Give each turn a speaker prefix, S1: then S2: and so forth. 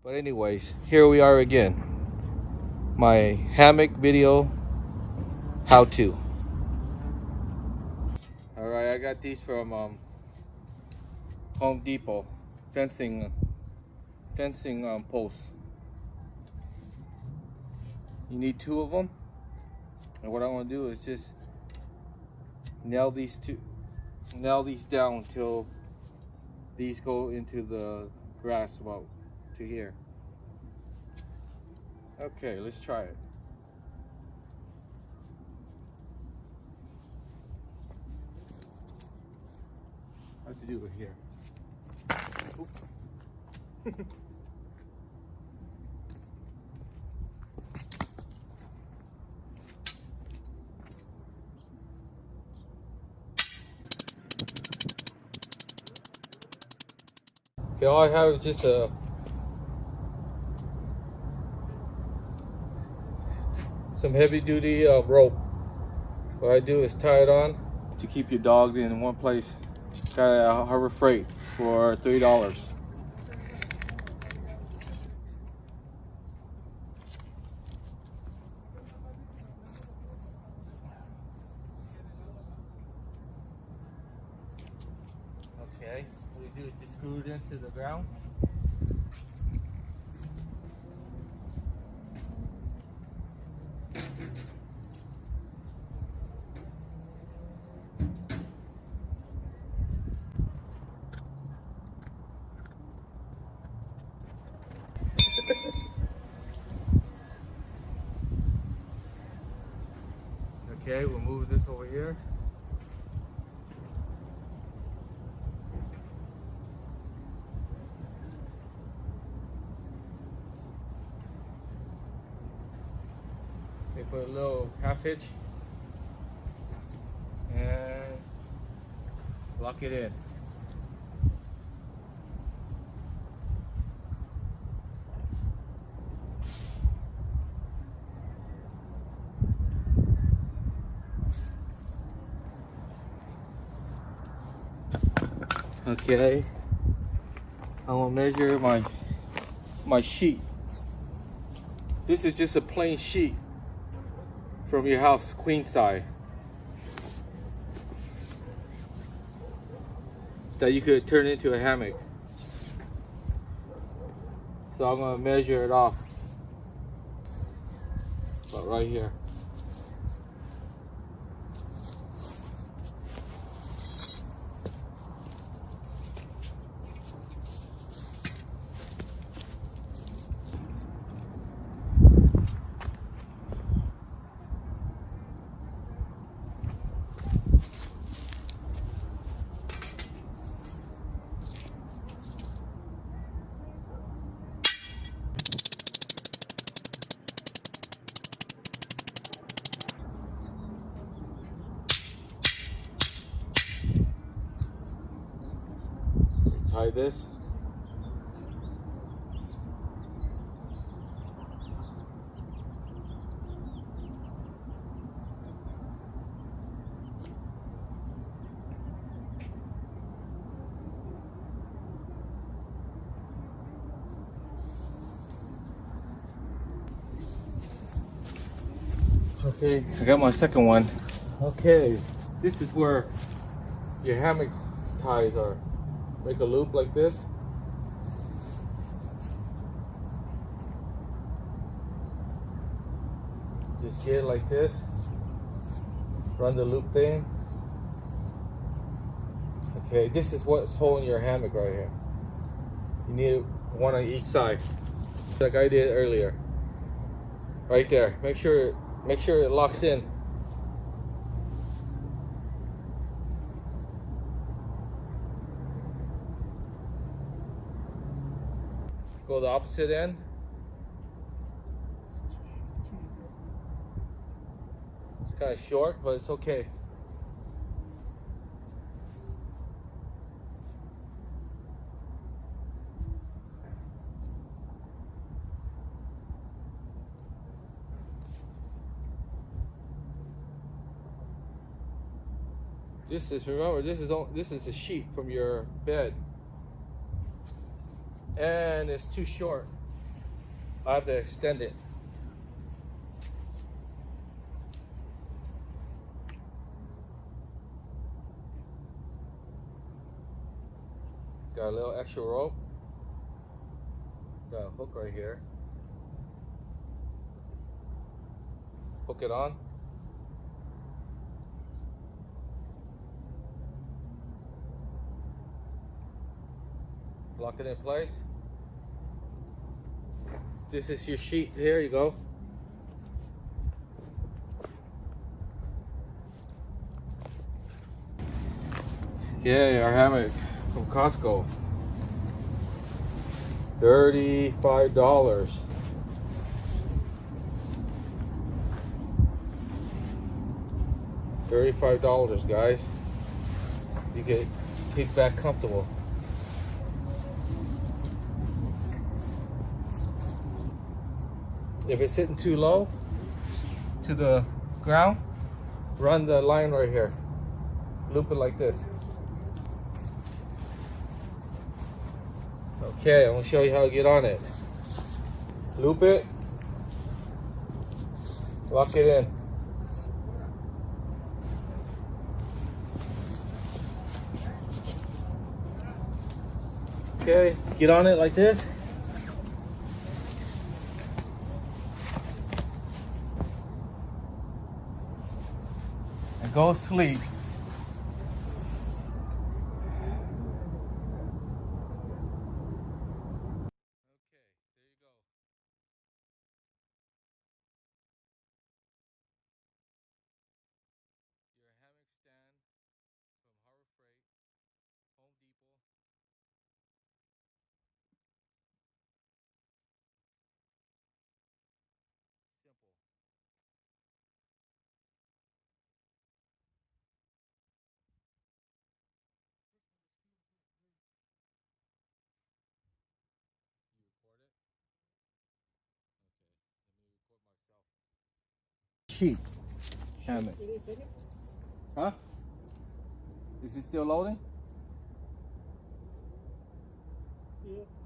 S1: But anyways, here we are again. My hammock video how to. Alright, I got these from Home Depot. Fencing posts. You need 2 of them. And what I want to do is just nail these down until these go into the grass about to here. Okay, let's try it. I have to do it here. Okay, all I have is just some heavy duty rope. What I do is tie it on to keep your dog in one place. Got it at Harbor Freight for $3. Okay, what we do is just screw it into the ground. Okay, we'll move this over here. Okay, put a little half hitch and lock it in. Okay, I'm gonna measure my sheet. This is just a plain sheet from your house, queen size, that you could turn into a hammock. So I'm gonna measure it off, about right here. Tie this. Okay, I got my second one. Okay, this is where your hammock ties are. Make a loop like this. Just get it like this. Run the loop thing. Okay, this is what's holding your hammock right here. You need one on each side, like I did earlier. Right there. Make sure it locks in. Go the opposite end. It's kind of short, but it's okay. Remember, this is a sheet from your bed, and it's too short. I have to extend it. Got a little extra rope. Got a hook right here. Hook it on. Lock it in place. This is your sheet. Here you go. Yeah, our hammock from Costco. $35. $35, guys. You get kicked back comfortable. If it's sitting too low to the ground, run the line right here. Loop it like this. Okay, I'm gonna show you how to get on it. Loop it, lock it in. Okay, get on it like this. And go sleep. Sheet hammock. Huh? Is it still loading?
S2: Yeah.